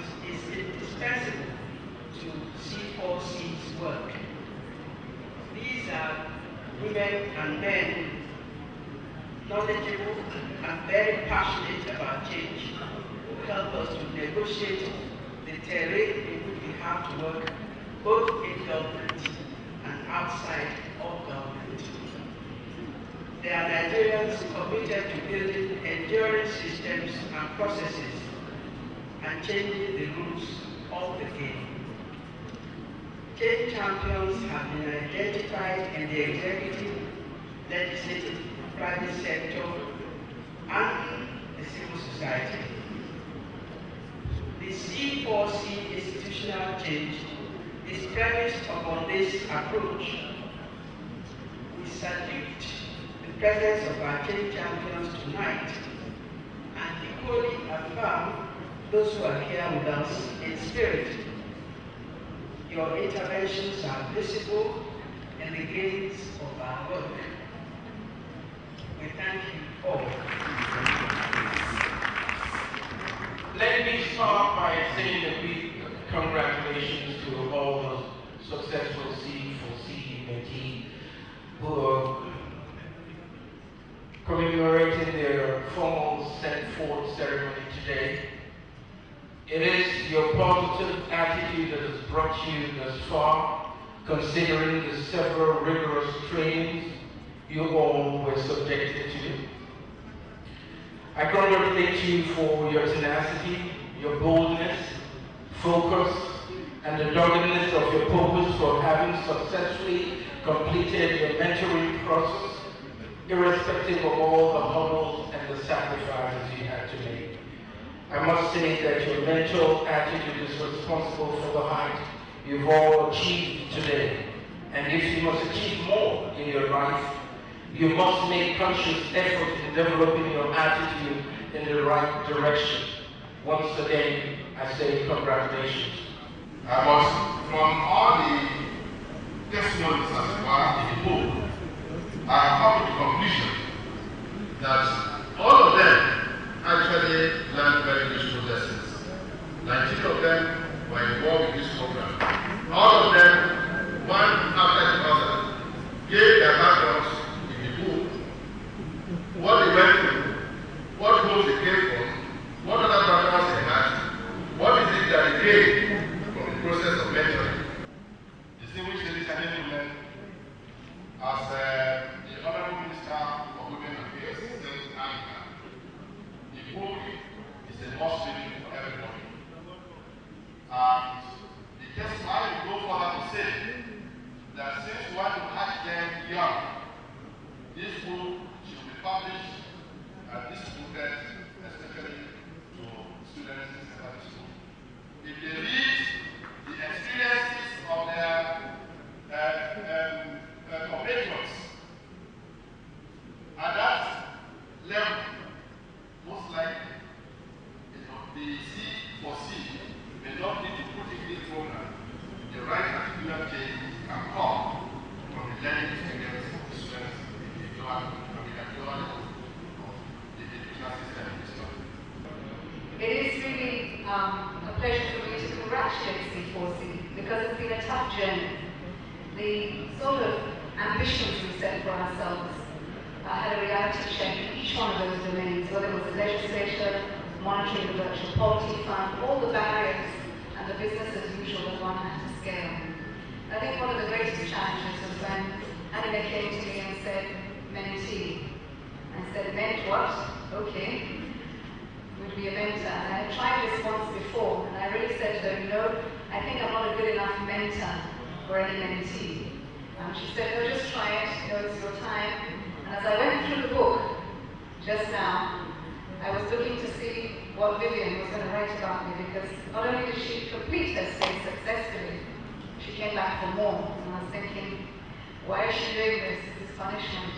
champions is indispensable to C4C's work. These are women and men knowledgeable and very passionate about change who help us to negotiate the terrain in which we have to work both in government and outside of government. They are Nigerians committed to building enduring systems and processes and changing the rules of the game. Change champions have been identified in the executive, legislative, private sector, and the civil society. The C4C institutional change is premised upon this approach. We salute the presence of our change champions tonight and equally affirm those who are here with us in spirit. Your interventions are visible in the gains of our work. We thank you all. Let me start by saying a big congratulations to all the successful C4C mentees who are commemorating their formal set forth ceremony today. It is your positive attitude that has brought you thus far, considering the several rigorous trainings you all were subjected to. I congratulate you for your tenacity, your boldness, focus, and the doggedness of your purpose for having successfully completed your mentoring process, irrespective of all the hurdles and the sacrifices you had to make. I must say that your mental attitude is responsible for the height you've all achieved today. And if you must achieve more in your life, you must make conscious effort in developing your attitude in the right direction. Once again, I say congratulations. From all the testimonies as well in the book, I have come to the conclusion that all of them actually learned very useful lessons. 19 of them were involved in this program. All of them, one after the other, gave their backgrounds in the book, what they went through, what roles they came from, what other backgrounds they had, what is it that they gained from the process of mentoring. Distinguished ladies and gentlemen, as the Honorable Minister for Women Affairs said earlier, the book is a must read for everybody. And I will go further to say that since we want to catch them young, this book should be published and distributed, especially to students in secondary school. If they read the experiences of their compatriots at that level, most likely the C4C may not need to put in this program. The right attitudinal change can come from the learning experience of the students in the dual level of the educational system in this country. It is really a pleasure for me to congratulate C4C because it's been a tough journey. The sort of ambitions we set for ourselves had a reality check in each one of those domains, whether it was the legislature, monitoring the virtual poverty fund, all the barriers and the business as usual that one had to scale. I think one of the greatest challenges was when Anime came to me and said, mentee. I said, meant what? Okay. Would be a mentor. And I had tried this once before, and I really said to her, no, I think I'm not a good enough mentor for any mentee. She said, no, just try it, it's your time. And as I went through the book just now, I was looking to see what Vivian was going to write about me, because not only did she complete her stay successfully, she came back for more. And I was thinking, why is she doing this? This is punishment.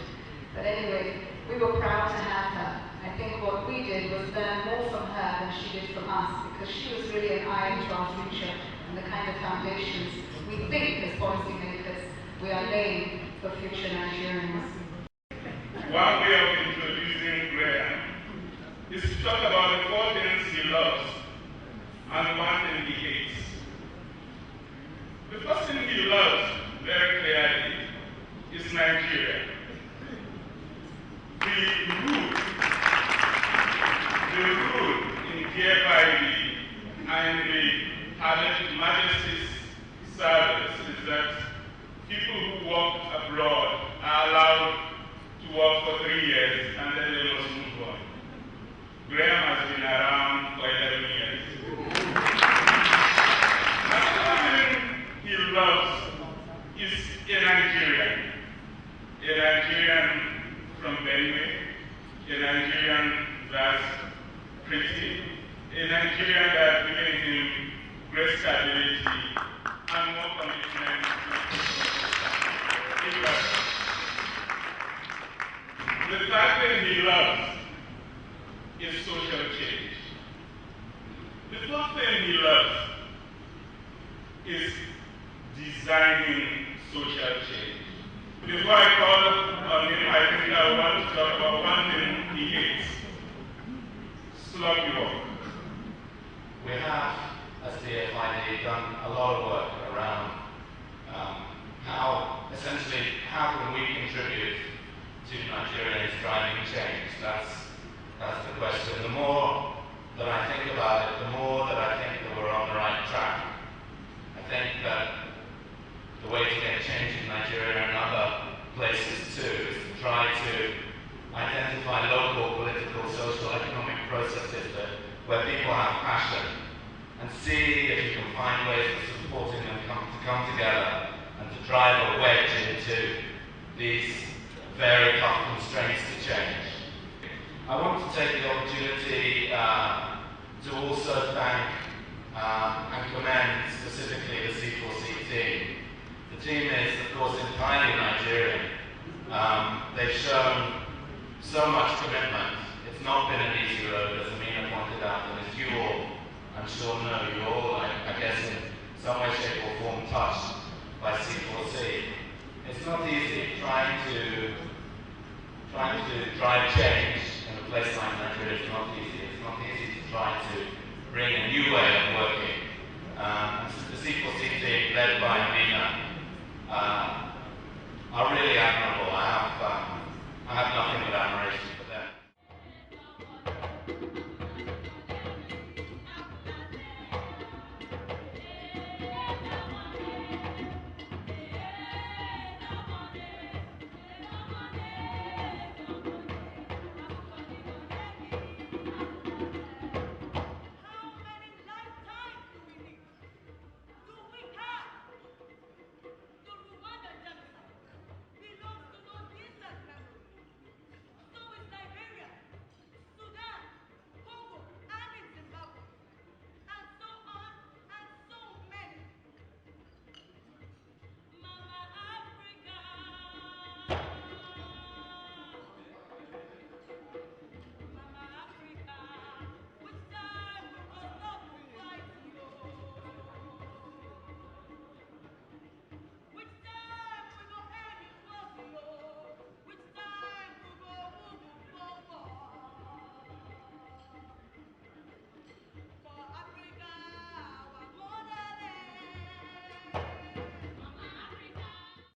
But anyway, we were proud to have her. I think what we did was learn more from her than she did from us, because she was really an eye into our future and the kind of foundations we think as policymakers we are laying for future Nigerians. One way of introducing Graham is to talk about the 4 things he loves. and one thing he hates. The first thing he loves very clearly is Nigeria. The rule in DFID and the Her Majesty's service is that people who work abroad are allowed to work for 3 years and then they must move on. Graham has been around for 11 years. Another thing he loves is a Nigerian from Benue, a Nigerian that's pretty, a Nigerian that given him great stability and more commitment to people. The third thing he loves is social change. The fourth thing he loves is designing social change. Before I call on him, I think I want to talk about one thing he hates: sloppy work. We have, as DFID, done a lot of work around how can we contribute to Nigerians driving change. That's the question. The more that I think about it, the more that I think that we're on the right track. I think that the way to get change in Nigeria and other places too is to try to identify local political, social, economic processes where people have passion and see if you can find ways of supporting them to come together and to drive a wedge into these very tough constraints to change. I want to take the opportunity to also thank and commend specifically the C4C team. The team is, of course, entirely Nigerian. They've shown so much commitment. It's not been an easy road, as Amina pointed out, and as you all, I'm sure know, you all, I guess, in some way, shape or form touched by C4C. It's not easy trying to drive change in a place like Nigeria. It's not easy. It's not easy to try to bring a new way of working. The C4C team, led by